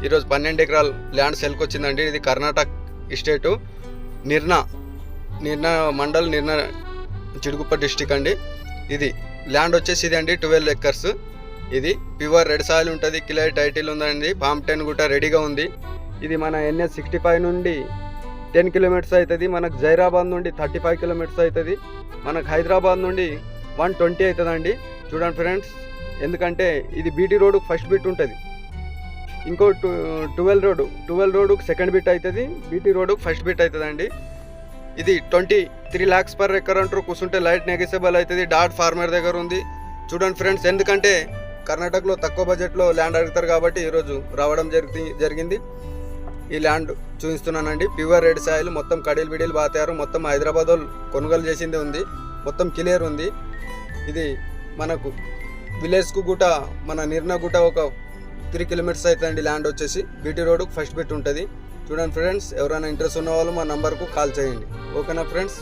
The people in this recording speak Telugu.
ఈరోజు 12 ఎకరాల ల్యాండ్ సేల్కి వచ్చిందండి. ఇది కర్ణాటక స్టేటు నిర్నా మండల్ నిర్నా చిడుగుప్ప డిస్టిక్ అండి. ఇది ల్యాండ్ వచ్చేసి ఇది అండి 12 ఎకర్స్. ఇది ప్యూర్ రెడ్ సాయిల్ ఉంటుంది. క్లియర్ టైటిల్ ఉందండి. ఫామ్ 10 కూడా రెడీగా ఉంది. ఇది మన NH 65 నుండి 10 కిలోమీటర్స్ అవుతుంది. మనకు జైరాబాద్ నుండి 35 కిలోమీటర్స్ అవుతుంది. మనకు హైదరాబాద్ నుండి 120 అవుతుందండి. చూడండి ఫ్రెండ్స్, ఎందుకంటే ఇది బీటీ రోడ్ ఫస్ట్ బిట్ ఉంటుంది. ఇంకో 12 రోడ్డుకు సెకండ్ బిట్ అవుతుంది. బీటీ రోడ్డుకు ఫస్ట్ బిట్ అవుతుందండి. ఇది 23 lakhs per ఎకర్ అంటారు. కూర్చుంటే లైట్ నెగిసబుల్ అవుతుంది. డాట్ ఫార్మర్ దగ్గర ఉంది. చూడండి ఫ్రెండ్స్, ఎందుకంటే కర్ణాటకలో తక్కువ బడ్జెట్లో ల్యాండ్ అడుగుతారు కాబట్టి ఈరోజు రావడం జరిగింది. ఈ ల్యాండ్ చూపిస్తున్నానండి. ప్యూర్ రెడ్ సాయిల్, మొత్తం కడీలు బిడీలు బాతారు. మొత్తం హైదరాబాద్ వాళ్ళు కొనుగోలు చేసింది ఉంది. మొత్తం క్లియర్ ఉంది. ఇది మనకు విలేజ్కు గుట మన నిర్నా గుట ఒక 3 కిలోమీటర్స్ అవుతుందండి. ల్యాండ్ వచ్చేసి బీటీ రోడ్డుకు ఫస్ట్ బిట్ ఉంటుంది. చూడండి ఫ్రెండ్స్, ఎవరైనా ఇంట్రెస్ట్ ఉన్న వాళ్ళు మా నంబర్కు కాల్ చేయండి. ఓకేనా ఫ్రెండ్స్?